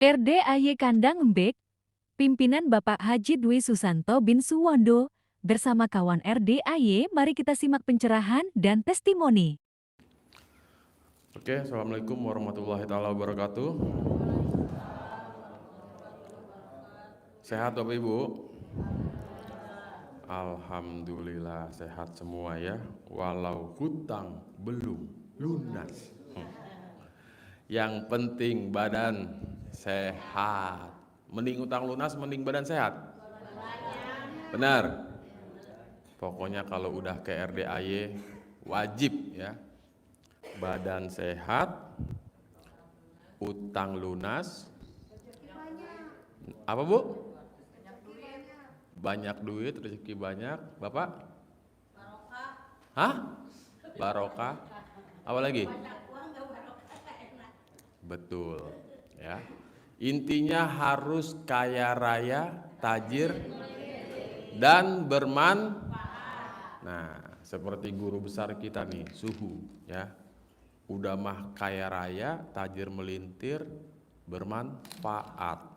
RDAY Kandang Embek, pimpinan Bapak Haji Dwi Susanto bin Suwondo, bersama kawan RDAY, mari kita simak pencerahan dan testimoni. Oke, Assalamualaikum warahmatullahi wabarakatuh. Sehat Bapak Ibu? Alhamdulillah sehat semua ya, walau hutang belum lunas. Yang penting badan sehat. Mending utang lunas, mending badan sehat. Benar. Pokoknya kalau udah ke RDAY wajib ya. Badan sehat, utang lunas. Apa Bu? Banyak duit, rezeki banyak. Bapak? Barokah. Hah? Barokah. Apa lagi? Betul. Ya. Intinya harus kaya raya, tajir, dan bermanfaat. Nah, seperti guru besar kita nih, Suhu, ya. Udah mah kaya raya, tajir melintir, bermanfaat.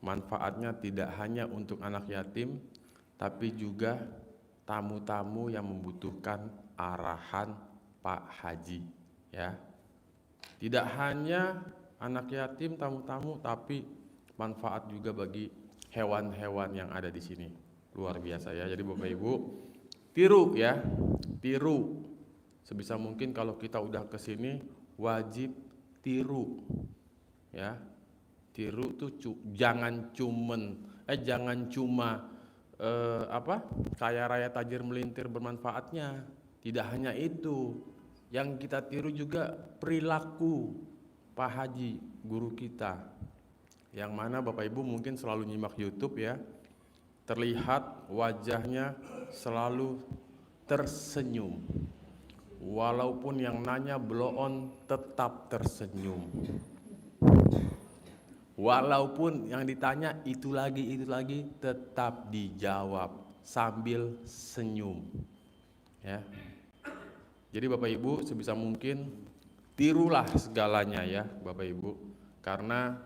Manfaatnya tidak hanya untuk anak yatim, tapi juga tamu-tamu yang membutuhkan arahan Pak Haji, ya. Tidak hanya anak yatim, tamu-tamu, tapi manfaat juga bagi hewan-hewan yang ada di sini. Luar biasa ya. Jadi Bapak Ibu, tiru ya, tiru. Sebisa mungkin kalau kita udah ke sini wajib tiru, ya. Tiru tuh jangan cuma kaya raya tajir melintir bermanfaatnya. Tidak hanya itu, yang kita tiru juga perilaku Pak Haji, guru kita, yang mana Bapak Ibu mungkin selalu nyimak YouTube ya, terlihat wajahnya selalu tersenyum, walaupun yang nanya blow on tetap tersenyum. Walaupun yang ditanya itu lagi tetap dijawab sambil senyum. Ya. Jadi Bapak Ibu sebisa mungkin tirulah segalanya ya Bapak Ibu. Karena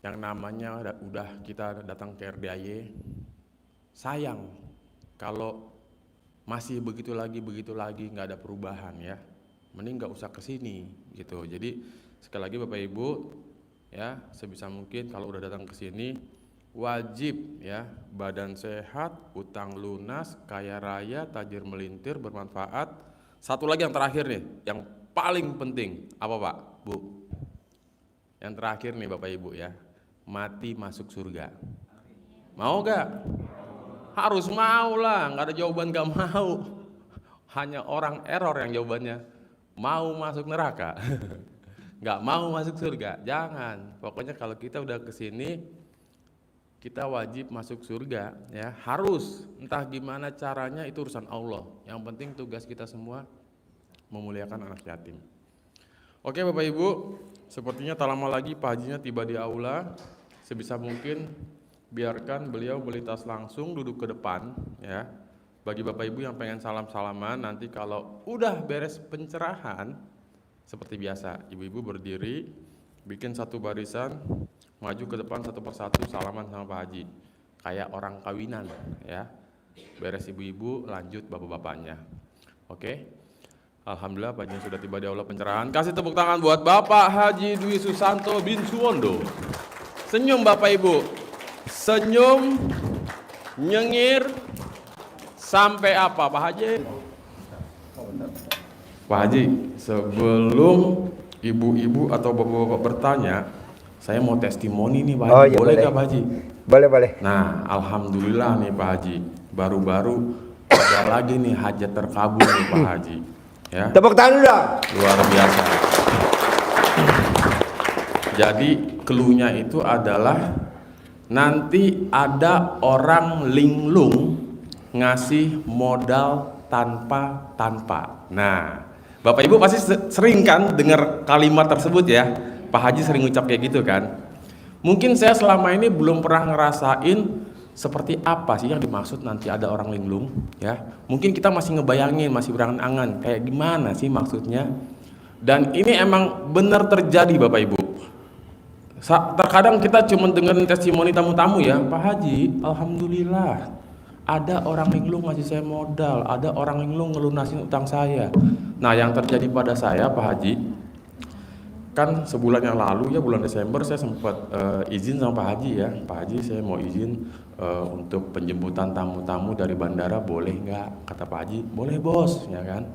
yang namanya udah kita datang ke RDAY, sayang kalau masih begitu lagi nggak ada perubahan ya. Mending nggak usah kesini gitu. Jadi sekali lagi Bapak Ibu, ya, sebisa mungkin kalau udah datang ke sini wajib ya, badan sehat, utang lunas, kaya raya, tajir melintir, bermanfaat. Satu lagi yang terakhir nih, yang paling penting, apa Pak, Bu? Yang terakhir nih Bapak Ibu ya, mati masuk surga. Mau gak? Harus mau lah, nggak ada jawaban gak mau. Hanya orang error yang jawabannya mau masuk neraka. Nggak mau masuk surga, jangan. Pokoknya kalau kita udah kesini, kita wajib masuk surga, ya harus. Entah gimana caranya itu urusan Allah. Yang penting tugas kita semua memuliakan anak yatim. Oke Bapak Ibu, sepertinya tak lama lagi Pak Hajinya tiba di aula. Sebisa mungkin biarkan beliau melintas langsung duduk ke depan, ya. Bagi Bapak Ibu yang pengen salam-salaman, nanti kalau udah beres pencerahan, seperti biasa, ibu-ibu berdiri, bikin satu barisan, maju ke depan satu persatu, salaman sama Pak Haji, kayak orang kawinan, ya. Beres ibu-ibu, lanjut bapak-bapaknya. Oke, alhamdulillah Pak Haji sudah tiba di aula pencerahan. Kasih tepuk tangan buat Bapak Haji Dwi Susanto bin Suwondo. Senyum Bapak Ibu, senyum, nyengir, sampai apa Pak Haji? Pak Haji, sebelum ibu-ibu atau bapak-bapak bertanya, saya mau testimoni nih Pak Haji. Iya, boleh nggak Pak Haji? Boleh. Nah, alhamdulillah nih Pak Haji, baru-baru ada lagi nih hajat terkabul nih Pak Haji. Ya. Tepuk tangan dulu. Luar biasa. Jadi cluenya itu adalah nanti ada orang linglung ngasih modal tanpa. Nah, Bapak Ibu pasti sering kan dengar kalimat tersebut ya. Pak Haji sering ucap kayak gitu kan. Mungkin saya selama ini belum pernah ngerasain seperti apa sih yang dimaksud nanti ada orang linglung ya. Mungkin kita masih ngebayangin, masih berangan-angan kayak gimana sih maksudnya. Dan ini emang benar terjadi Bapak Ibu. Terkadang kita cuma dengerin testimoni tamu-tamu ya, Pak Haji, alhamdulillah ada orang linglung ngasih saya modal, ada orang linglung ngelunasin utang saya. Nah, yang terjadi pada saya, Pak Haji, kan sebulan yang lalu ya, bulan Desember saya sempat izin sama Pak Haji ya, Pak Haji saya mau izin untuk penjemputan tamu-tamu dari bandara, boleh nggak? Kata Pak Haji, boleh bos, ya kan.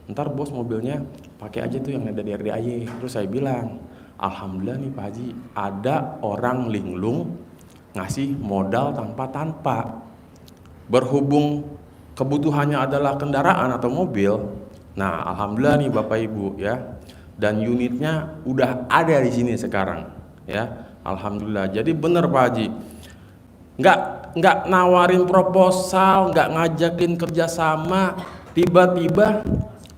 Ntar bos mobilnya pakai aja tuh yang ada di RDAY. Terus saya bilang, alhamdulillah nih Pak Haji, ada orang linglung ngasih modal tanpa-tanpa. Berhubung kebutuhannya adalah kendaraan atau mobil, nah alhamdulillah nih Bapak Ibu ya, dan unitnya udah ada di sini sekarang ya, alhamdulillah. Jadi bener Pak Haji, nggak nawarin proposal, nggak ngajakin kerjasama, tiba-tiba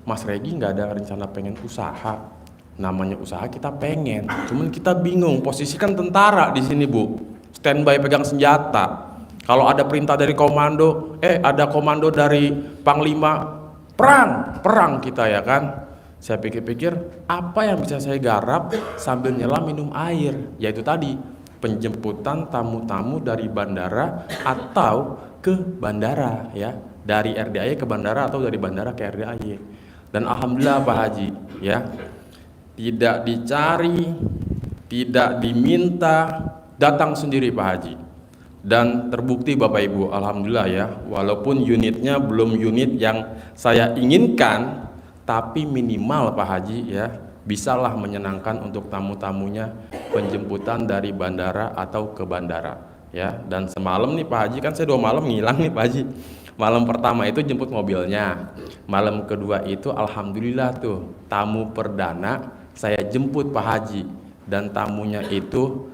Mas Regi nggak ada rencana pengen usaha. Namanya usaha kita pengen, cuman kita bingung. Posisi kan tentara di sini Bu, standby pegang senjata. Kalau ada perintah dari komando, ada komando dari panglima, perang kita ya kan. Saya pikir-pikir apa yang bisa saya garap sambil nyelam minum air, yaitu tadi penjemputan tamu-tamu dari bandara atau ke bandara ya, dari RDAY ke bandara atau dari bandara ke RDAY. Dan alhamdulillah Pak Haji ya, tidak dicari, tidak diminta, datang sendiri Pak Haji. Dan terbukti Bapak Ibu, alhamdulillah ya, walaupun unitnya belum unit yang saya inginkan, tapi minimal Pak Haji ya, bisalah menyenangkan untuk tamu-tamunya penjemputan dari bandara atau ke bandara ya. Dan semalam nih Pak Haji, kan saya 2 malam ngilang nih Pak Haji. Malam pertama itu jemput mobilnya, malam kedua itu alhamdulillah tuh tamu perdana saya jemput Pak Haji, dan tamunya itu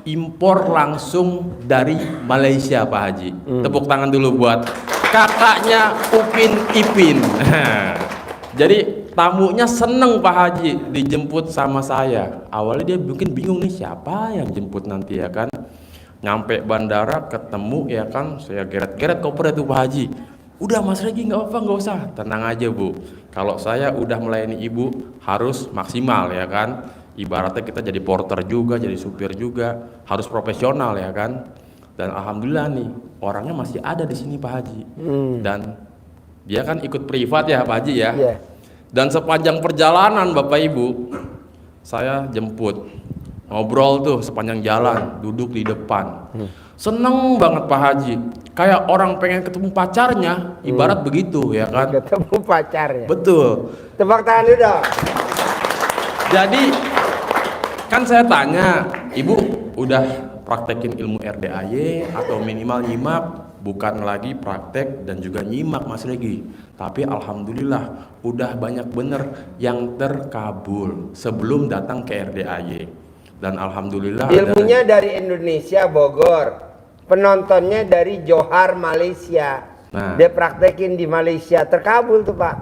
impor langsung dari Malaysia Pak Haji. Tepuk tangan dulu buat kakaknya Upin Ipin. Jadi tamunya seneng Pak Haji dijemput sama saya. Awalnya dia mungkin bingung nih, siapa yang jemput nanti ya kan. Nyampe bandara ketemu ya kan, saya geret-geret koper itu Pak Haji. Udah Mas Regi nggak apa-apa, nggak usah, tenang aja Bu. Kalau saya udah melayani Ibu harus maksimal ya kan. Ibaratnya kita jadi porter juga, jadi supir juga, harus profesional ya kan. Dan alhamdulillah nih orangnya masih ada di sini Pak Haji. Dan dia kan ikut privat ya Pak Haji ya. Yeah. Dan sepanjang perjalanan Bapak Ibu, saya jemput, ngobrol tuh sepanjang jalan, duduk di depan. Seneng banget Pak Haji, kayak orang pengen ketemu pacarnya, ibarat begitu ya kan. Ketemu pacarnya. Betul. Tepuk tangan dulu dong. Jadi kan saya tanya, Ibu udah praktekin ilmu RDAY atau minimal nyimak? Bukan lagi praktek dan juga nyimak Mas Regi, tapi alhamdulillah udah banyak bener yang terkabul sebelum datang ke RDAY. Dan alhamdulillah Ilmunya dari Indonesia Bogor, penontonnya dari Johor Malaysia. Nah. Dia praktekin di Malaysia, terkabul tuh Pak.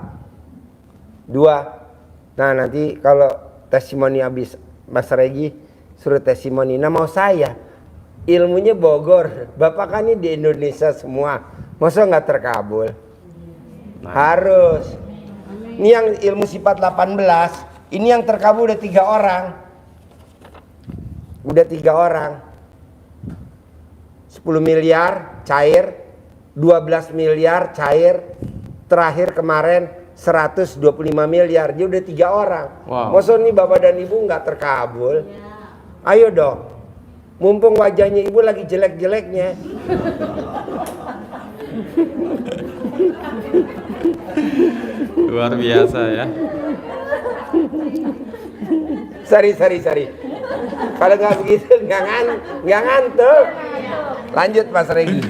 2. Nah nanti kalau testimoni habis Mas Regi suruh testimoni. Nah mau saya ilmunya Bogor, Bapak kan ini di Indonesia semua, masa nggak terkabul? Nah. Harus. Ini yang ilmu sifat 18, ini yang terkabul udah 3 orang. Udah 3 orang. 10 miliar cair, 12 miliar cair, terakhir kemarin 125 miliar, dia udah 3 orang. Wow. Masa nih Bapak dan Ibu nggak terkabul? Ayo dong. Mumpung wajahnya Ibu lagi jelek-jeleknya. luar biasa ya. Sorry. Kalau nggak begitu nggak ngantuk. Lanjut Mas Regi.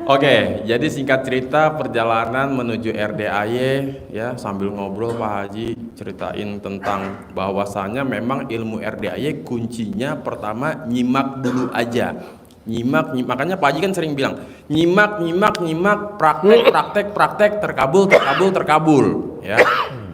Oke, jadi singkat cerita perjalanan menuju RDAY ya, sambil ngobrol Pak Haji ceritain tentang bahwasannya memang ilmu RDAY kuncinya pertama nyimak dulu aja. Nyimak, makanya Pak Haji kan sering bilang nyimak, praktek, terkabul ya.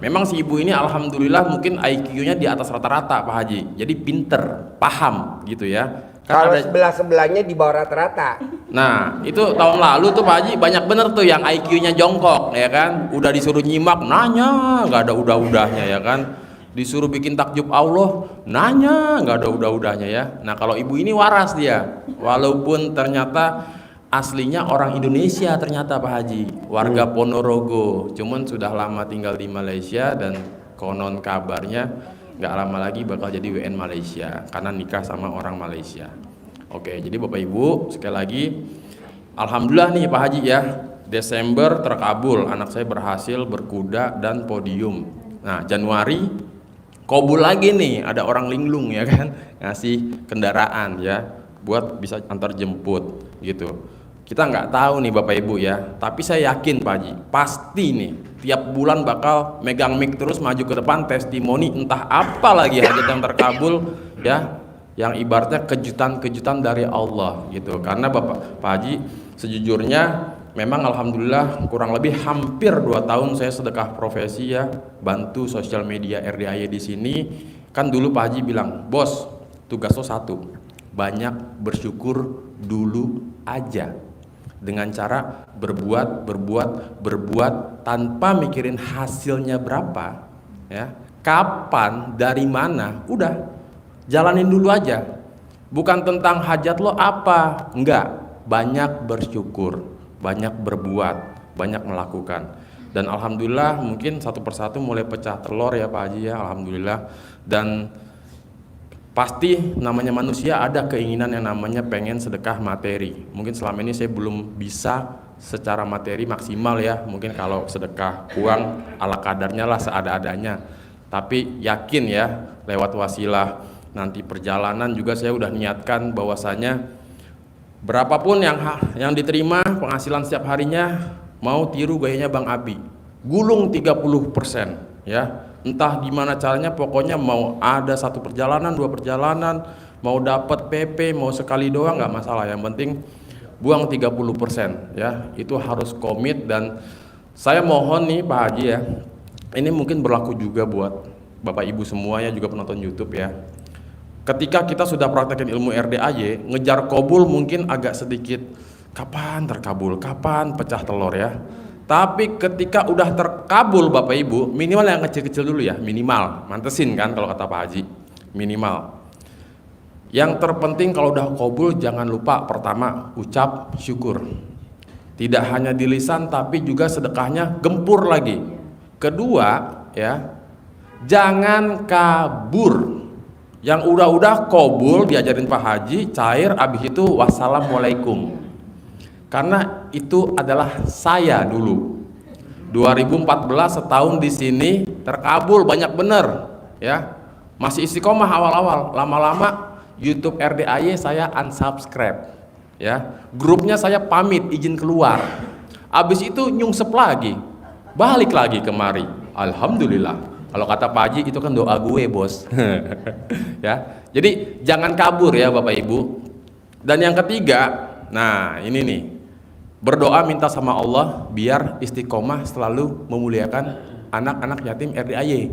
Memang si ibu ini alhamdulillah mungkin IQ-nya di atas rata-rata Pak Haji, jadi pinter, paham gitu ya. Kalau sebelah-sebelahnya di bawah rata-rata. Nah itu tahun lalu tuh Pak Haji banyak bener tuh yang IQ-nya jongkok ya kan, udah disuruh nyimak nanya nggak ada udah-udahnya ya kan. disuruh bikin takjub Allah, nanya nggak ada udah-udahnya ya. Nah kalau ibu ini waras dia, walaupun ternyata aslinya orang Indonesia ternyata Pak Haji, warga Ponorogo, cuman sudah lama tinggal di Malaysia dan konon kabarnya nggak lama lagi bakal jadi WN Malaysia karena nikah sama orang Malaysia. Oke, jadi Bapak Ibu sekali lagi, alhamdulillah nih Pak Haji ya, Desember terkabul, anak saya berhasil berkuda dan podium. Nah Januari kabul lagi nih, ada orang linglung ya kan, ngasih kendaraan ya buat bisa antar jemput gitu. Kita nggak tahu nih Bapak Ibu ya, tapi saya yakin Pak Haji pasti nih tiap bulan bakal megang mic terus maju ke depan testimoni entah apa lagi hajat yang terkabul ya, yang ibaratnya kejutan-kejutan dari Allah gitu. Karena Pak Haji sejujurnya memang alhamdulillah kurang lebih hampir 2 tahun saya sedekah profesi ya, bantu sosial media RDAY di sini. Kan dulu Pak Haji bilang, bos tugas lo satu, banyak bersyukur dulu aja, dengan cara berbuat tanpa mikirin hasilnya berapa ya, kapan, dari mana, udah jalanin dulu aja. Bukan tentang hajat lo apa, enggak, banyak bersyukur, banyak berbuat, banyak melakukan. Dan alhamdulillah mungkin satu persatu mulai pecah telur ya Pak Haji ya, alhamdulillah. Dan pasti namanya manusia ada keinginan yang namanya pengen sedekah materi. Mungkin selama ini saya belum bisa secara materi maksimal ya, mungkin kalau sedekah uang ala kadarnya lah, seada-adanya. Tapi yakin ya lewat wasilah nanti perjalanan juga saya udah niatkan bahwasanya berapapun yang diterima penghasilan setiap harinya, mau tiru gayanya Bang Abi, gulung 30% ya. Entah gimana caranya, pokoknya mau ada 1 perjalanan, 2 perjalanan, mau dapat PP, mau sekali doang nggak masalah, yang penting buang 30% ya, itu harus komit. Dan saya mohon nih Pak Haji ya, ini mungkin berlaku juga buat Bapak Ibu semua ya, juga penonton YouTube ya. Ketika kita sudah praktekin ilmu RDAY, ngejar kabul mungkin agak sedikit, kapan terkabul, kapan pecah telur ya. Tapi ketika udah terkabul Bapak Ibu, minimal yang kecil-kecil dulu ya, minimal, mantesin kan kalau kata Pak Haji, minimal. Yang terpenting kalau udah kabul jangan lupa pertama ucap syukur. Tidak hanya di lisan tapi juga sedekahnya gempur lagi. Kedua ya, jangan kabur. Yang udah kabul diajarin Pak Haji, cair, abis itu wassalamualaikum. Karena itu adalah saya dulu 2014 setahun di sini terkabul banyak bener ya, masih istiqomah awal-awal, lama-lama YouTube RDAY saya unsubscribe ya, grupnya saya pamit izin keluar, abis itu nyungsep lagi, balik lagi kemari, alhamdulillah. Kalau kata Pak Haji itu kan doa gue bos. Ya, jadi jangan kabur ya Bapak Ibu. Dan yang ketiga, nah ini nih, berdoa minta sama Allah biar istiqomah selalu memuliakan anak-anak yatim RDAY.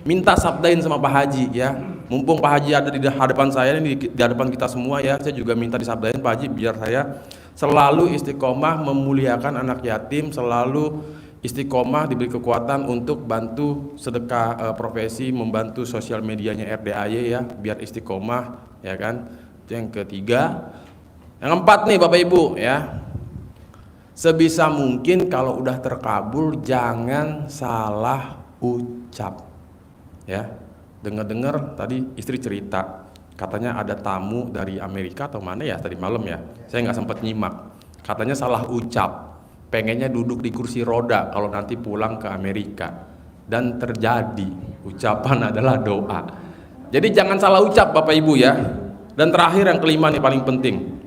Minta sabdain sama Pak Haji ya, mumpung Pak Haji ada di hadapan saya ini, di hadapan kita semua ya, saya juga minta disabdain Pak Haji biar saya selalu istiqomah memuliakan anak yatim, selalu istiqomah diberi kekuatan untuk bantu sedekah profesi, membantu sosial medianya RDAY ya, biar istiqomah ya kan. Itu yang ketiga. Yang keempat nih Bapak Ibu ya, sebisa mungkin kalau udah terkabul jangan salah ucap ya. Dengar-dengar tadi istri cerita katanya ada tamu dari Amerika atau mana ya tadi malam ya, saya nggak sempat nyimak, katanya salah ucap, pengennya duduk di kursi roda kalau nanti pulang ke Amerika, dan terjadi. Ucapan adalah doa, jadi jangan salah ucap Bapak Ibu ya. Dan terakhir yang kelima nih paling penting,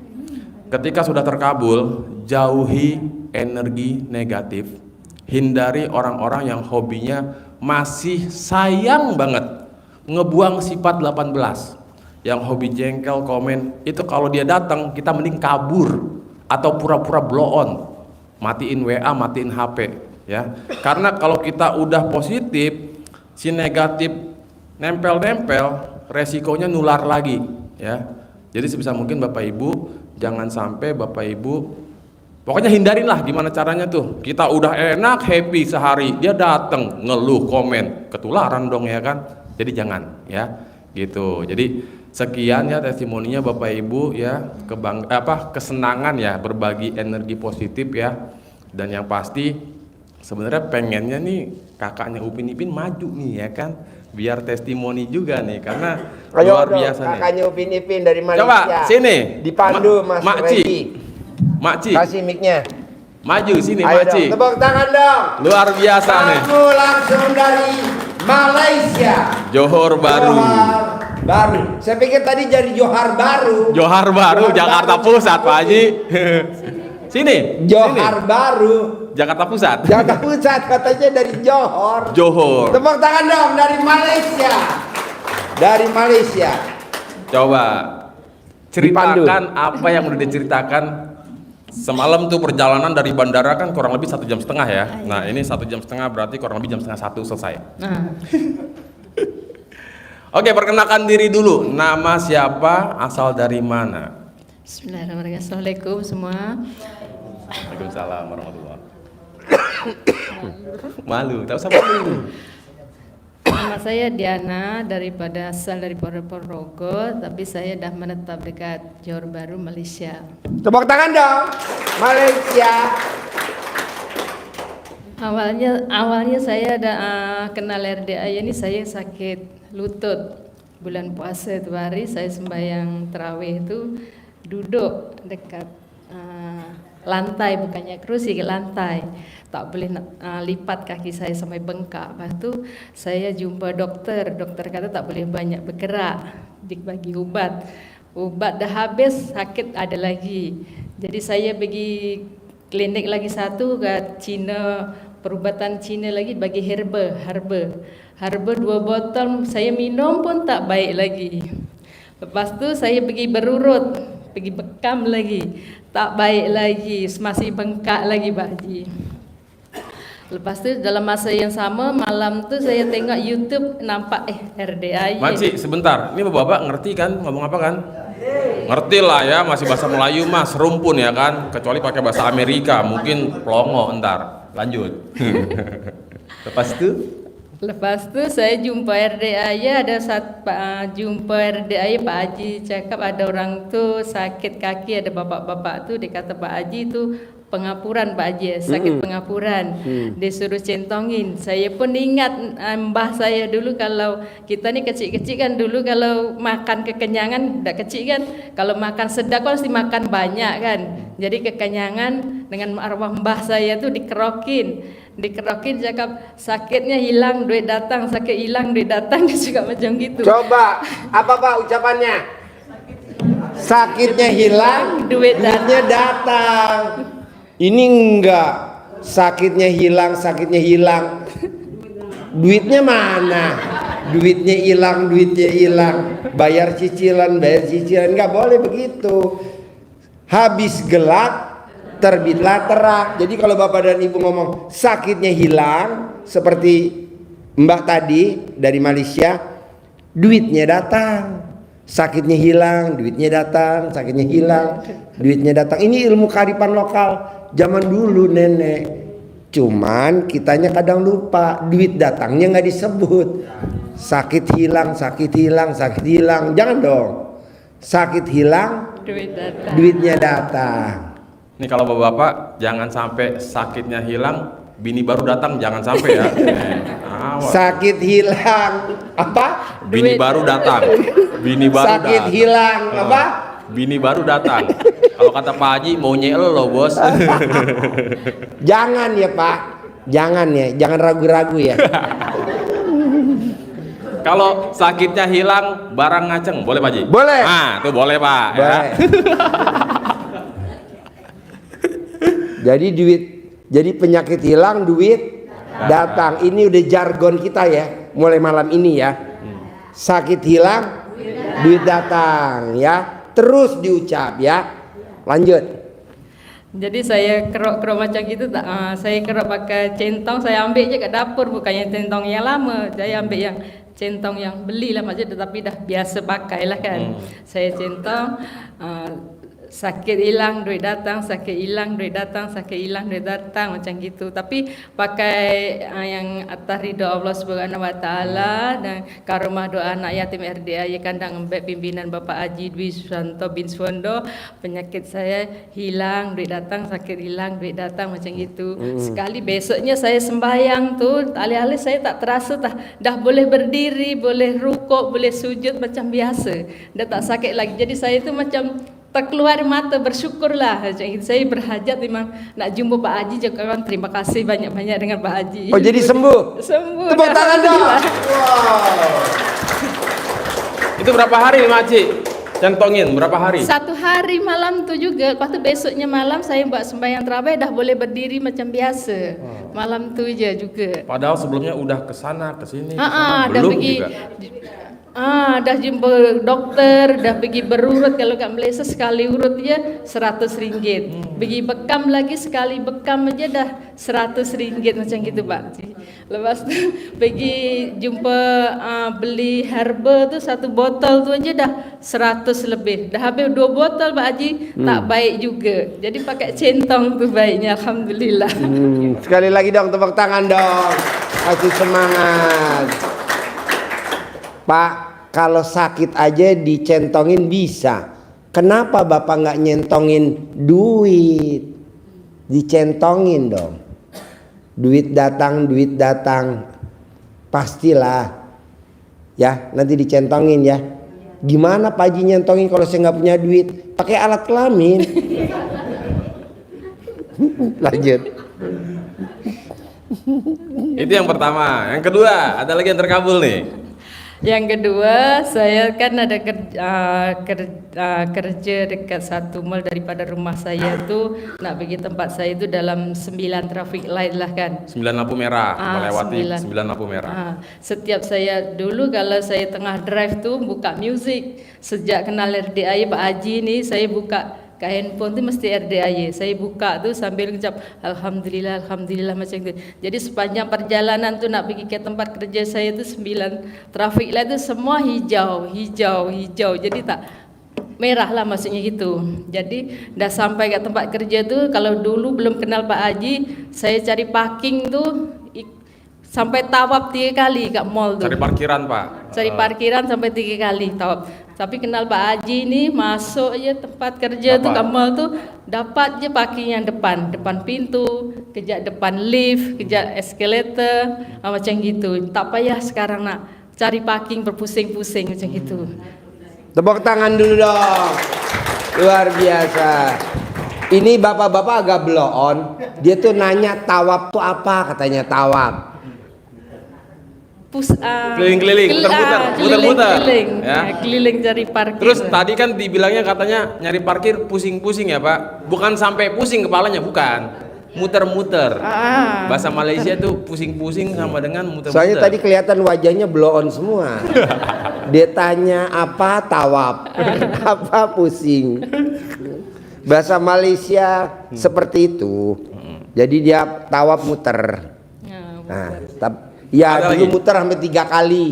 ketika sudah terkabul jauhi energi negatif, hindari orang-orang yang hobinya masih sayang banget ngebuang sifat 18, yang hobi jengkel komen itu, kalau dia datang kita mending kabur atau pura-pura blow on, matiin WA, matiin HP ya. Karena kalau kita udah positif, si negatif nempel-nempel, resikonya nular lagi ya. Jadi sebisa mungkin Bapak Ibu jangan sampai Bapak Ibu, pokoknya hindarin lah. Gimana caranya tuh, kita udah enak happy sehari, dia datang ngeluh komen, ketularan dong ya kan. Jadi jangan ya, gitu. Jadi sekian ya testimoninya Bapak Ibu ya, kesenangan ya, berbagi energi positif ya. Dan yang pasti sebenarnya pengennya nih kakaknya Upin Ipin maju nih ya kan, biar testimoni juga nih karena Ayo luar dong, biasa nih. kakaknya Upin Ipin dari Malaysia. Coba sini. Dipandu Mas Makci. Regi. Makci. Kasih mic-nya. Maju sini Ayo Makci. dong, tepuk tangan dong. Luar biasa nih. Aku langsung dari Malaysia. Johor Baru. Johor Baru. Saya pikir tadi jadi Johor Baru. Johor Baru, Jakarta Pusat, Pak Haji. Sini. Johor sini. Baru. Jakarta Pusat. Jakarta Pusat katanya dari Johor. Johor. Tepuk tangan dong dari Malaysia. Dari Malaysia. Coba Dipandu. ceritakan apa yang udah diceritakan semalam tuh. Perjalanan dari bandara kan kurang lebih 1,5 jam ya. Nah ini 1,5 jam, berarti kurang lebih 1:30 selesai. Oke, perkenalkan diri dulu. Nama siapa, asal dari mana? Bismillahirrahmanirrahim. Assalamualaikum semua. Waalaikumsalam warahmatullahi. Malu, tak usah malu. Nama saya Diana, asal dari Ponorogo, tapi saya dah menetap dekat Johor Baru, Malaysia. Tepuk tangan dong. Malaysia. Awalnya saya ada kenal RDA ini, saya sakit lutut. Bulan puasa itu hari saya sembahyang tarawih itu duduk dekat lantai, bukannya kursi, lantai. Tak boleh lipat kaki saya sampai bengkak. Lepas tu saya jumpa dokter kata tak boleh banyak bergerak, dibagi ubat dah habis, sakit ada lagi. Jadi saya pergi klinik lagi satu ke Cina, perubatan Cina lagi bagi herba 2 botol, saya minum pun tak baik lagi. Lepas tu saya pergi berurut, pergi bekam lagi, tak baik lagi, masih bengkak lagi Pak Haji. Lepas tu dalam masa yang sama, malam tu saya tengok YouTube, nampak RDA. Makci, sebentar, ini bapak-bapak ngerti kan ngomong apa kan? Ngerti lah ya, masih bahasa Melayu mas, rumpun ya kan, kecuali pakai bahasa Amerika, mungkin pelongo entar. Lanjut. Lepas tu Saya jumpa RDA, ada jumpa RDA Pak Haji cakap ada orang tu sakit kaki, ada bapak-bapak tu, dia kata Pak Haji tu pengapuran Pak Haji, sakit pengapuran. Dia suruh centongin. Saya pun ingat mbah saya dulu, kalau kita ni kecil-kecil kan dulu kalau makan kekenyangan, dah kecil kan, kalau makan sedap kan mesti makan banyak kan. Jadi kekenyangan, dengan arwah mbah saya tu dikerokin cakap sakitnya hilang duit datang, sakit hilang duit datang, dia cakap macam gitu. Coba apa Pak ucapannya? Sakitnya hilang, duitnya datang. Ini enggak, sakitnya hilang, duitnya mana? Duitnya hilang, bayar cicilan, enggak boleh begitu. Habis gelap, terbitlah terang. Jadi kalau bapak dan ibu ngomong sakitnya hilang, seperti mbak tadi dari Malaysia, duitnya datang. Sakitnya hilang, duitnya datang. Sakitnya hilang, duitnya datang. Ini ilmu kearifan lokal zaman dulu nenek. Cuman kitanya kadang lupa, duit datangnya nggak disebut. Sakit hilang. Jangan dong. Sakit hilang, duitnya datang. Nih kalau bapak-bapak jangan sampai sakitnya hilang, bini baru datang, jangan sampai ya. Sakit hilang apa? Bini baru datang. Sakit hilang apa? Bini baru datang. Kalau kata Pak Haji maunya lo bos. Jangan ya Pak, jangan ragu-ragu ya. Kalau sakitnya hilang, barang ngaceng, boleh Pak Haji? Boleh. Nah, tuh boleh Pak. Boleh. Ya. Jadi penyakit hilang, duit datang. Ini udah jargon kita ya, mulai malam ini ya. Sakit hilang, duit datang ya. Terus diucap ya. Lanjut. Jadi saya kerok macam gitu, saya kerok pakai centong, saya ambil je kat dapur, bukannya centong yang lama, saya ambil yang centong yang beli lah maksudnya, tetapi dah biasa pakai lah kan. Saya centong, sakit hilang duit datang, sakit hilang duit datang, sakit hilang duit datang, macam gitu. Tapi pakai yang atas ridha Allah Subhanahu wa taala dan karomah doa anak yatim RDAY Kandang Embek pimpinan Bapak Haji Dwi Susanto bin Suwondo, penyakit saya hilang duit datang, sakit hilang duit datang, macam gitu. Sekali besoknya saya sembahyang tuh, alih-alih saya tak terasa dah boleh berdiri, boleh rukuk, boleh sujud macam biasa, dah tak sakit lagi. Jadi saya itu macam terkeluar mata, bersyukurlah. Saya berhajat memang nak jumpa Pak Haji, juga kawan. Terima kasih banyak-banyak dengan Pak Haji. Oh, jadi sembuh? Sembuh. Tepuk tangan dong. Wow. Itu berapa hari Makcik centongin? Berapa hari? 1 hari malam tuh juga. Lepas tu besoknya malam saya buat sembahyang tarawih, dah boleh berdiri macam biasa. Malam tu je juga. Padahal sebelumnya udah ke sana, ke sini, Dah belum pergi. juga. Dah jumpa dokter, dah pergi berurut. Kalau kat Malaysia sekali urut je RM100. Pergi bekam lagi, sekali bekam aja dah RM100 macam gitu Pak. Lepas tu pergi jumpa beli herba tu 1 botol tu aja dah 100 lebih. Dah habis 2 botol Pak Haji, tak baik juga. Jadi pakai centong tu baiknya, alhamdulillah. Sekali lagi dong, tepuk tangan dong. Kasih semangat. Pak, kalau sakit aja dicentongin bisa. Kenapa Bapak nggak nyentongin duit? Dicentongin dong. Duit datang, pastilah. Ya, nanti dicentongin ya. Gimana Pak Haji nyentongin kalau saya nggak punya duit? Pakai alat kelamin. Lanjut. Itu yang pertama. Yang kedua, ada lagi yang terkabul nih. Yang kedua, saya kan ada kerja dekat satu mall daripada rumah saya tu, nak pergi tempat saya tu dalam 9 traffic light lah kan. 9 lampu merah, melewati 9 9. lampu merah. Setiap saya dulu kalau saya tengah drive tu buka music. Sejak kenal RDAY Pak Haji ni, saya buka kat handphone tu mesti RDAY. Saya buka tu sambil ucap alhamdulillah, alhamdulillah macam tu. Jadi sepanjang perjalanan tu nak pergi ke tempat kerja saya tu 9 traffic light tu semua hijau. Jadi tak merah lah maksudnya gitu. Jadi dah sampai kat tempat kerja tu, kalau dulu belum kenal Pak Haji, saya cari parking tu sampai tawaf 3 kali kat mall tu. Cari parkiran Pak. Cari parkiran sampai 3 kali tawaf. Tapi kenal Pak Haji ni, masuk je tempat kerja tu kat mall tu, dapat je parking yang depan pintu, kejap depan lift, kejap eskalator, macam gitu. Tak payah sekarang nak cari parking berpusing-pusing macam gitu. Tepuk tangan dulu dong. Luar biasa. Ini bapak-bapak agak blow on. Dia tuh nanya tawaf tuh apa, katanya tawaf. Keliling-keliling, muter-muter, ya. Keliling cari parkir. Terus tadi kan dibilangnya katanya nyari parkir pusing-pusing ya Pak. Bukan sampai pusing kepalanya, bukan. Muter-muter. Bahasa Malaysia tuh pusing-pusing sama dengan muter-muter. Soalnya tadi kelihatan wajahnya blow on semua. Dia tanya apa tawaf, apa pusing. Bahasa Malaysia seperti itu. Jadi dia tawaf muter. Nah, ya ada dulu lagi? muter sampai 3 kali.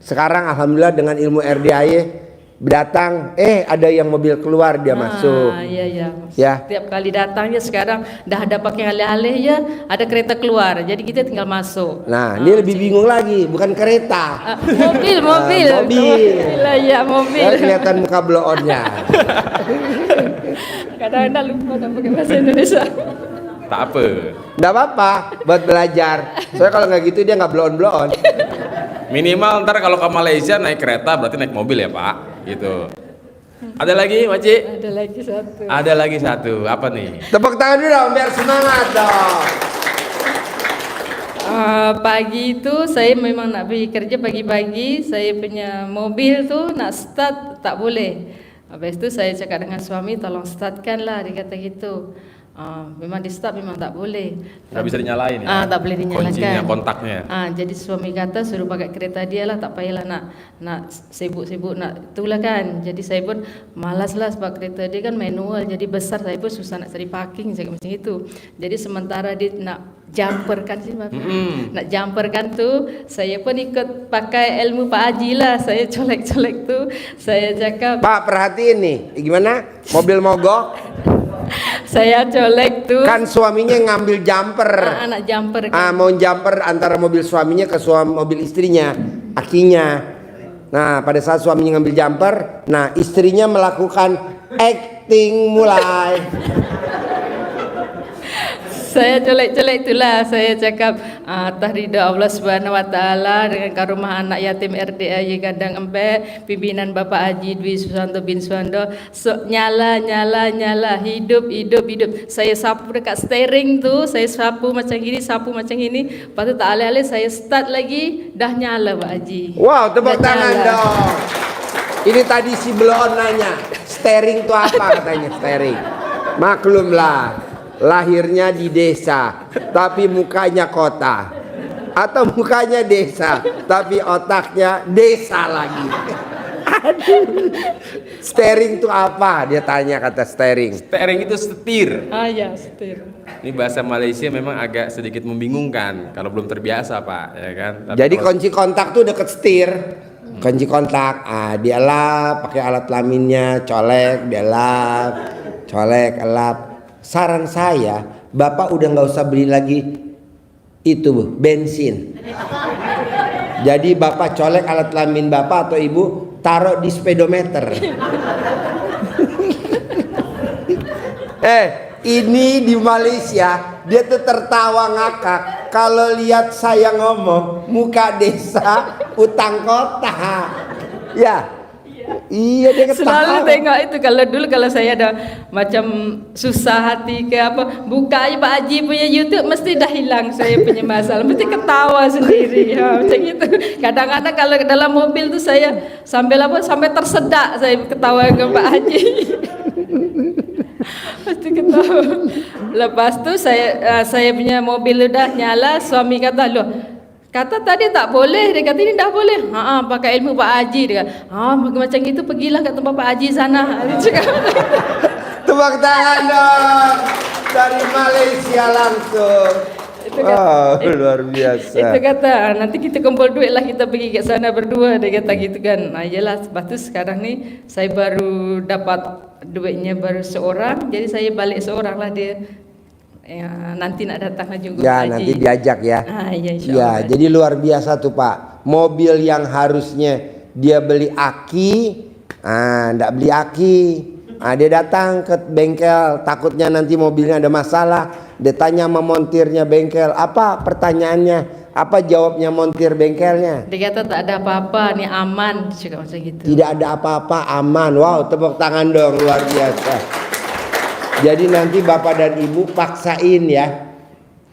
Sekarang alhamdulillah dengan ilmu RDAY datang, ada yang mobil keluar dia masuk. Iya. Ya. Setiap kali datangnya sekarang dah ada pakai alih-alih ya, ada kereta keluar. Jadi kita tinggal masuk. Nah, ini lebih bingung lagi, bukan kereta. Mobil. Mobil. Iya, mobil. Kan kelihatan muka blow on-nya. Kadang-kadang lupa nak pakai bahasa Indonesia. Tak apa. Nggak apa-apa, buat belajar. Soalnya kalau nggak gitu dia nggak blow on. Minimal ntar kalau ke Malaysia naik kereta berarti naik mobil ya Pak. Gitu. Ada lagi Makcik? Ada lagi satu. Ada lagi satu. Apa nih? Tepuk tangan dulu dong, biar semangat dong. Pagi itu saya memang nak pergi kerja pagi-pagi. Saya punya mobil tu nak start tak boleh. Habis tu saya cakap dengan suami, tolong startkan lah, dia kata gitu. memang di start memang tak boleh. Nggak bisa dinyalain ya? Tak boleh dinyalakan. Kuncinya, kontaknya. Jadi suami kata suruh pakai kereta dia lah, tak payahlah nak sibuk-sibuk nak itulah kan. Jadi saya pun malas lah sebab kereta dia kan manual, jadi besar, saya pun susah nak cari parking macam itu. Jadi sementara dia nak jumperkan sih nak jumperkan tu, saya pun ikut pakai ilmu Pak Haji lah. Saya colek-colek tu, saya cakap, Pak perhatiin nih, gimana mobil mogok? saya colek tu. Kan suaminya ngambil jumper. Anak jumper kan. Mau jumper antara mobil suaminya ke mobil istrinya, akinya. Nah, pada saat suaminya ngambil jumper, nah istrinya melakukan acting mulai. Saya colek-colek itulah, saya cakap atas ridha Allah Subhanahu wa taala dengan karomah anak yatim RDAY Kandang Empek, pimpinan Bapak Haji Dwi Susanto bin Suwando, nyala, hidup. Saya sapu dekat steering tu, saya sapu macam gini, lepas tu tak alih-alih saya start lagi, dah nyala Pak Haji. Wow, tepuk Dah tangan nyala. dong. Ini tadi si Blon nanya, steering itu apa katanya steering. Maklumlah, lahirnya di desa, tapi mukanya kota. Atau mukanya desa, tapi otaknya desa lagi. Aduh. Steering itu apa? Dia tanya kata steering. Steering itu setir. Ya, setir. Ini bahasa Malaysia memang agak sedikit membingungkan kalau belum terbiasa Pak, ya kan? Tapi Jadi kalau- kunci kontak tuh deket setir. Kunci kontak, dia lap pakai alat kelaminnya, colek, dia lap, colek, lap. Saran saya, Bapak udah nggak usah beli lagi itu Bu, bensin. Jadi Bapak colek alat kelamin Bapak atau Ibu, taruh di speedometer. Ini di Malaysia dia tuh tertawa ngakak kalau lihat saya ngomong muka desa utang kota. Ya. Iya dia ketawa. Selalu tengok itu kalau saya ada macam susah hati ke apa, buka aja Pak Haji punya YouTube mesti dah hilang saya punya masalah, mesti ketawa sendiri. Macam itu. Kadang-kadang kalau dalam mobil tu saya sampai tersedak saya ketawa dengan Pak Haji. Pasti ketawa. Lepas tu saya punya mobil udah nyala, suami kata, "Loh, kata tadi tak boleh," dia kata ini dah boleh. Pakai ilmu Pak Haji, dia kata. Macam itu pergilah kat tempat Pak Haji sana. Dia cakap. Tepuk tangan dong dari Malaysia langsung. Luar biasa. Itu kata nanti kita kumpul duit lah kita pergi ke sana berdua, dia kata gitu kan. Iyalah, sebab tu sekarang ni saya baru dapat duitnya baru seorang, jadi saya balik seorang lah dia. Nanti nak datang juga Ya Pak Haji. nanti diajak ya. Ya, Ya insyaAllah. jadi luar biasa tuh Pak. Mobil yang harusnya dia beli aki, ndak beli aki. Dia datang ke bengkel, takutnya nanti mobilnya ada masalah. Dia tanya sama montirnya bengkel, apa pertanyaannya? Apa jawabnya montir bengkelnya? Dia kata tak ada apa-apa, ni aman, dia cakap macam gitu. Tidak ada apa-apa, aman. Wow, tepuk tangan dong, luar biasa. Jadi nanti Bapak dan Ibu paksain ya.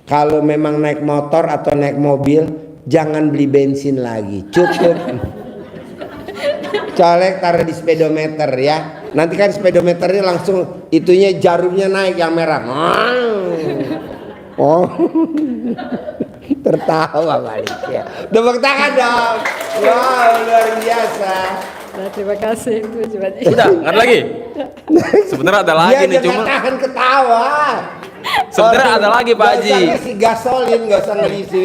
Kalau memang naik motor atau naik mobil, jangan beli bensin lagi. Cukup colek taruh di speedometer ya. Nanti kan speedometernya langsung itunya jarumnya naik yang merah. Oh. Tertawa balik ya. Tepuk tangan dong. Wow, luar biasa. Terima kasih itu cuma. Udah, nggak ada lagi. Sebenarnya ada lagi Dia nih, jangan cuma tahan ketawa. sebenarnya ada lagi Pak Haji. Gak usah ngisi gasolin, gak usah ngisi.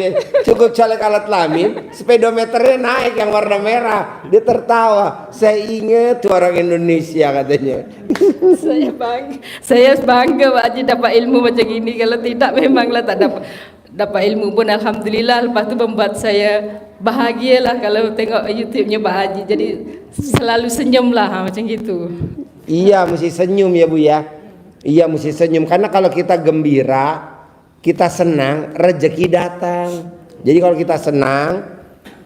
Cukup colek alat kelamin, speedometernya naik yang warna merah. Dia tertawa. Saya ingat tuh orang Indonesia katanya. Saya bangga Pak Haji dapat ilmu macam ini. Kalau tidak memanglah tak dapat ilmu pun alhamdulillah. Lepas tu membuat saya bahagialah kalau tengok YouTube-nya Pak Haji. Jadi selalu senyum lah macam gitu. Iya, mesti senyum ya Bu ya. Iya, mesti senyum karena kalau kita gembira, kita senang, rezeki datang. Jadi kalau kita senang,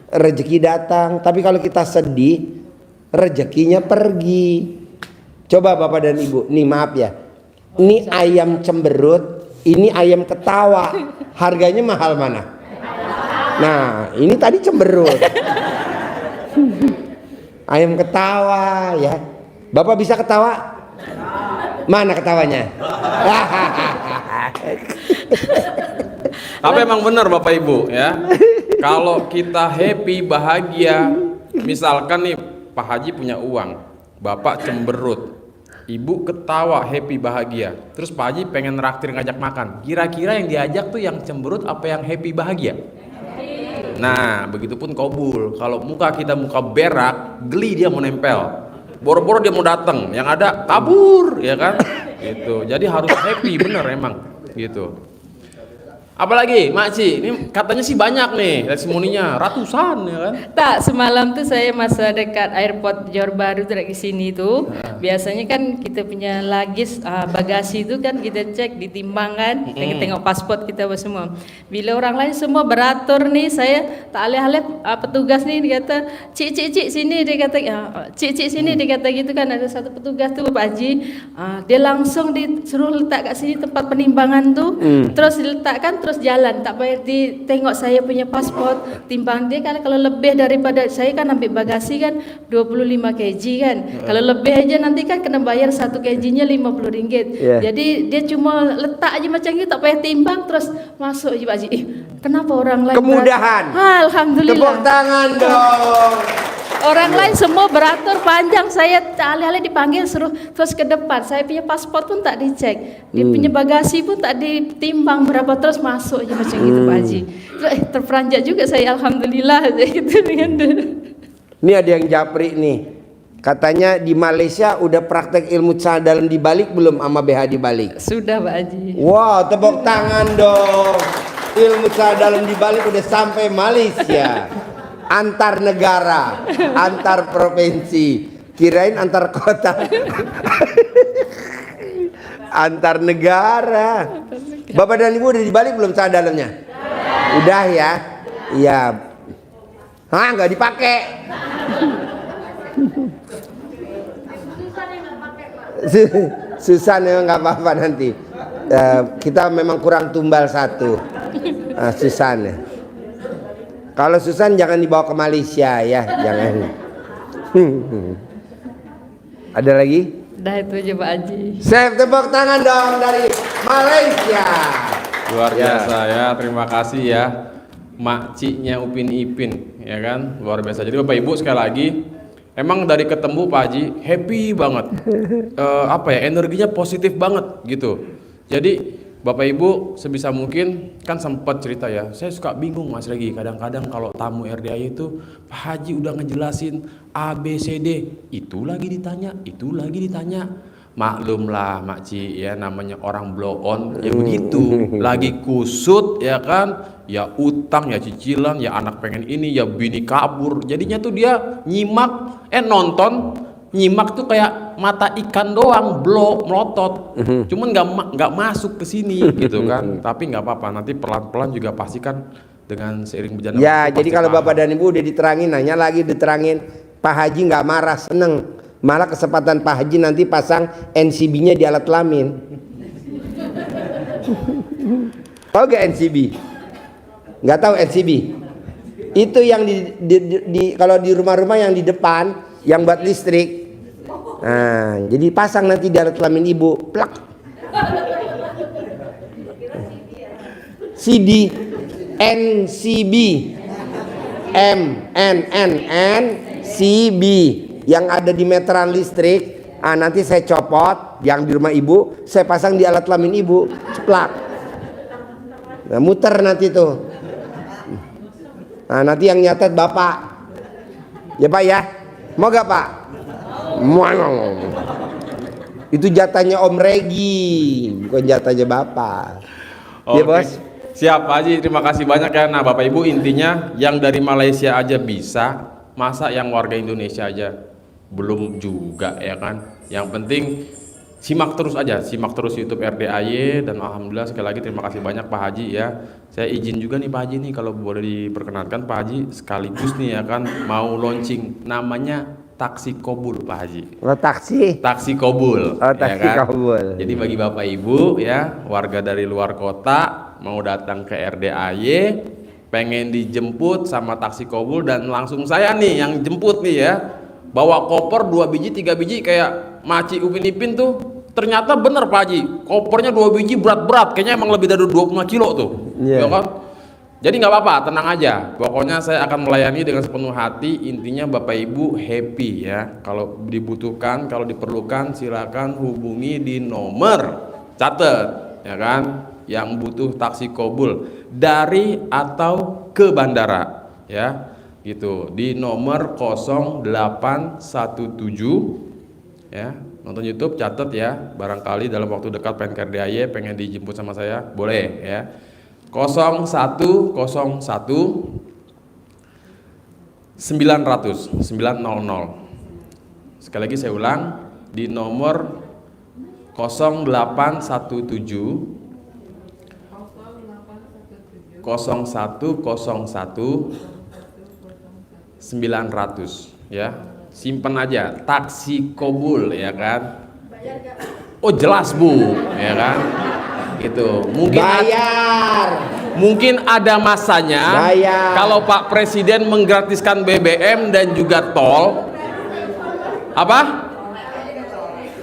rezeki datang. Tapi kalau kita sedih, rezekinya pergi. Coba Bapak dan Ibu, nih maaf ya. Ini ayam cemberut, ini ayam ketawa. Harganya mahal mana? Nah, ini tadi cemberut. Ayam ketawa ya. Bapak bisa ketawa? Mana ketawanya? Tapi emang benar Bapak Ibu ya. Kalau kita happy, bahagia, misalkan nih Pak Haji punya uang, Bapak cemberut, Ibu ketawa, happy, bahagia. Terus Pak Haji pengen traktir ngajak makan. Kira-kira yang diajak tuh yang cemberut apa yang happy, bahagia? Nah, begitupun Kobul. Kalau muka kita muka berak, geli dia mau nempel. Boro-boro dia mau datang, yang ada kabur, ya kan? Gitu. Jadi harus happy, bener emang. Gitu. Apalagi Makci, ini katanya sih banyak nih testimoninya, ratusan ya kan? Tak, semalam tuh saya masa dekat airport Johor Bahru dari sini tuh. Biasanya kan kita punya bagasi itu kan kita cek, ditimbang kan, tengok paspor kita semua. Bila orang lain semua beratur nih, saya tak alih-alih petugas nih dia kata, cik sini, dia kata, cik sini, dia kata gitu kan. Ada satu petugas tuh Pak Haji, dia langsung disuruh letak kat sini tempat penimbangan tuh, terus diletakkan, terus jalan, tak payah ditengok saya punya paspor, timbang dia kan. Kalau lebih daripada saya kan ambil bagasi kan 25 kg kan, kalau lebih aja nanti kan kena bayar 1 kg-nya RM50. Jadi dia cuma letak aja macam gitu, tak payah timbang, terus masuk aja Pak Haji. Kenapa orang lain Kemudahan. Alhamdulillah. Tepuk tangan dong. Orang lain semua beratur panjang, saya alih-alih dipanggil suruh terus ke depan. Saya punya paspor pun tak dicek, dia punya bagasi pun tak ditimbang berapa, terus masuk aja macam gitu Pak Haji. Terperanjat juga saya, alhamdulillah gitu dengan dia. Ini ada yang japri nih. Katanya di Malaysia udah praktek ilmu cara dalam dibalik belum sama BH dibalik? Sudah Pak Haji. Wow, tepuk tangan dong. Ilmu cara dalam dibalik udah sampai Malaysia. Antar negara, antar provinsi, kirain antar kota. Antar negara. Bapak dan Ibu udah dibalik belum cara dalamnya? Udah ya? Iya. Hah, nggak dipakai. Susan ya, nggak apa-apa nanti. Kita memang kurang tumbal satu. Susan ya. Kalau Susan jangan dibawa ke Malaysia ya, jangan. Ada lagi? Dah itu aja Pak Haji. Saya tepuk tangan dong dari Malaysia. Luar biasa ya, terima kasih ya makciknya Upin Ipin ya kan, luar biasa. Jadi Bapak Ibu sekali lagi, emang dari ketemu Pak Haji happy banget, energinya positif banget gitu. Jadi Bapak Ibu sebisa mungkin kan sempat cerita ya, saya suka bingung Mas Regi, kadang-kadang kalau tamu RDAY itu Pak Haji udah ngejelasin A, B, C, D, itu lagi ditanya, maklumlah Makci ya, namanya orang blow on ya begitu, lagi kusut ya kan, ya utang, ya cicilan, ya anak pengen ini, ya bini kabur, jadinya tuh dia nyimak, nonton, nyimak tuh kayak mata ikan doang, melotot, cuman nggak masuk ke sini gitu kan. Tapi nggak apa-apa, nanti pelan-pelan juga pasti kan dengan seiring berjalan. Ya, jadi kalau Bapak dan Ibu udah diterangin, nanya lagi diterangin, Pak Haji nggak marah, seneng. Malah kesempatan Pak Haji nanti pasang NCB-nya di alat kelamin. Tahu gak NCB? Nggak tahu NCB? Itu yang kalau di rumah-rumah yang di depan, yang buat listrik. Nah, jadi pasang nanti di alat kelamin ibu, plak. CD, NCB, MNNCB yang ada di meteran listrik. Nanti saya copot yang di rumah ibu, saya pasang di alat kelamin ibu, ceplak. Nah, muter nanti tuh. Nah, nanti yang nyatet Bapak. Ya Pak ya. Mau gak Pak? Itu jatahnya Om Regi, bukan jatahnya Bapak. Ya Bos. Siap Pak Haji, terima kasih banyak ya. Nah Bapak Ibu, intinya yang dari Malaysia aja bisa, masa yang warga Indonesia aja belum juga ya kan. Yang penting simak terus aja, simak terus YouTube RDAY. Dan alhamdulillah sekali lagi terima kasih banyak Pak Haji ya. Saya izin juga nih Pak Haji nih, kalau boleh diperkenankan Pak Haji sekaligus nih ya kan, mau launching namanya Taksi Kobul Pak Haji. Oh, taksi Kobul. Oh, taksi ya kan? Kobul. Jadi bagi Bapak Ibu ya, warga dari luar kota mau datang ke RDAY, pengen dijemput sama Taksi Kobul, dan langsung saya nih yang jemput nih ya. Bawa koper 2 biji 3 biji kayak Maci Upin Ipin tuh, ternyata bener Pak Haji, kopernya 2 biji berat-berat, kayaknya emang lebih dari 25 kilo tuh. Iya. Ya kan? Jadi nggak apa-apa, tenang aja. Pokoknya saya akan melayani dengan sepenuh hati. Intinya Bapak Ibu happy ya. Kalau dibutuhkan, kalau diperlukan, silakan hubungi di nomor, catat, ya kan? Yang butuh taksi kobul dari atau ke bandara, ya, gitu. Di nomor 0817, ya. Nonton YouTube, catat ya. Barangkali dalam waktu dekat pengen ke RDAY, pengen dijemput sama saya, boleh ya. 0101 900 900. Sekali lagi saya ulang, di nomor 0817 0101 900 ya. Simpen aja, taksi kobul ya kan. Oh jelas Bu, ya kan. Gitu. Mungkin ada masanya Bayar. kalau Pak Presiden menggratiskan BBM dan juga tol. Apa?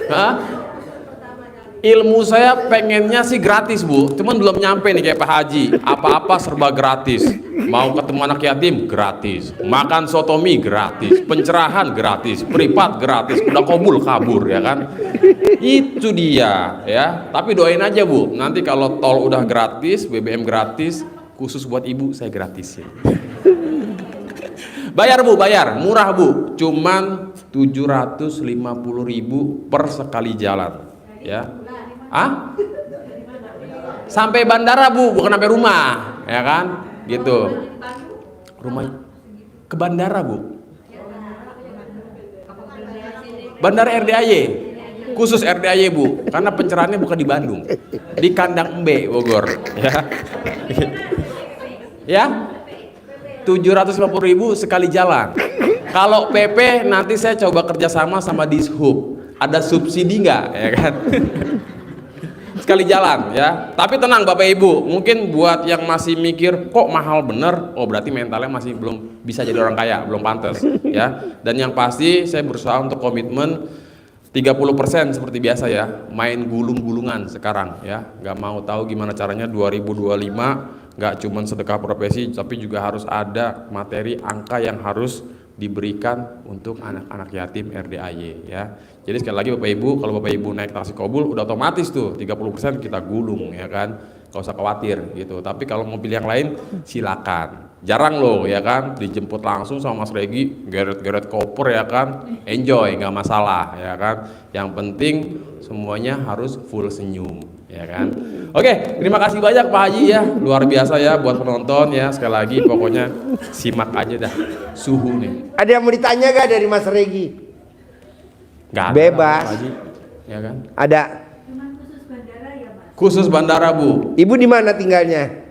Hah? Ilmu saya pengennya sih gratis Bu, cuman belum nyampe nih kayak Pak Haji. Apa-apa serba gratis. Mau ketemu anak yatim gratis, makan sotomi gratis, pencerahan gratis, privat gratis, udah kabur ya kan. Itu dia ya. Tapi doain aja Bu, nanti kalau tol udah gratis, BBM gratis, khusus buat ibu saya gratisin. Bayar Bu, bayar, murah Bu, cuman 750.000 per sekali jalan ya. Ah? Sampai bandara Bu, bukan sampai rumah, ya kan? Gitu. Rumah ke bandara Bu. Bandara RDAY. Khusus RDAY Bu, karena pencerahannya bukan di Bandung. Di Kandang Embe, Bogor, ya. Ya. 750.000 sekali jalan. Kalau PP nanti saya coba kerjasama sama Dishub. Ada subsidi nggak, ya kan? Sekali jalan ya. Tapi tenang Bapak Ibu, mungkin buat yang masih mikir kok mahal bener, oh berarti mentalnya masih belum bisa jadi orang kaya, belum pantas ya. Dan yang pasti saya berusaha untuk komitmen 30% seperti biasa ya, main gulung-gulungan sekarang ya. Nggak mau tahu gimana caranya 2025 nggak cuman sedekah profesi, tapi juga harus ada materi angka yang harus diberikan untuk anak-anak yatim RDAY ya. Jadi sekali lagi Bapak Ibu, kalau Bapak Ibu naik taksi kobul udah otomatis tuh 30% kita gulung ya kan. Gak usah khawatir gitu. Tapi kalau mobil yang lain silakan. Jarang loh ya kan dijemput langsung sama Mas Regi, geret-geret koper ya kan. Enjoy, nggak masalah ya kan. Yang penting semuanya harus full senyum ya kan. Oke, terima kasih banyak Pak Haji ya, luar biasa ya buat penonton ya. Sekali lagi pokoknya simak aja dah suhu nih. Ada yang mau ditanya gak dari Mas Regi? Nggak ada, Bebas. Pak Haji ya kan. Ada. Khusus bandara Bu. Ibu di mana tinggalnya?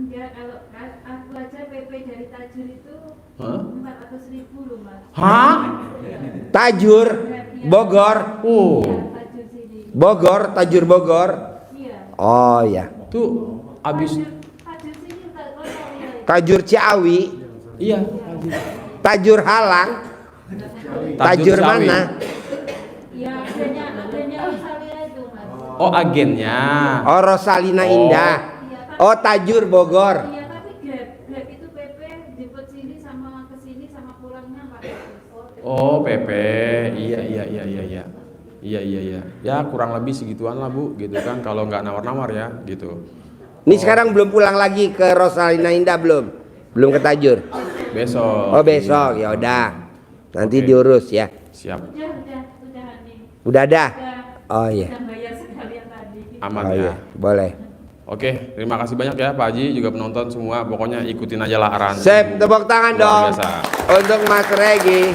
Ya, kalau aku aja PP dari Tajur itu Hah? 400.000 loh Mas. Hah? Tajur, Bogor. Oh, Tajur sini. Bogor, Tajur Bogor. Iya. Oh ya. tuh abis Tajur sini kalau ya. Tajur Ciawi, iya. Tajur Halang, Tajur Ciawi. Ya mana? adanya Rosalia itu Mas. Oh agennya. Oh Rosalina Oh. Indah. Oh Tajur Bogor. Iya tapi Grab itu PP jemput sini sama ke sini sama pulangnya 400. Oh PP, iya. Ya kurang lebih segituan lah Bu, gitu kan. Kalau nggak nawar-nawar ya, gitu. Ini sekarang belum pulang lagi ke Rosalina Indah belum? Belum ke Tajur. Besok. Oh besok ya udah. Nanti Oke. diurus ya. Siap. Udah nih. Udah dah. Udah. Oh iya. Udah bayar sekalian tadi. Aman Oh ya. iya, boleh. Oke, terima kasih banyak ya Pak Haji, juga penonton semua. Pokoknya ikutin aja lah arahan. Sip, tepuk tangan Luar dong biasa. untuk Mas Regi.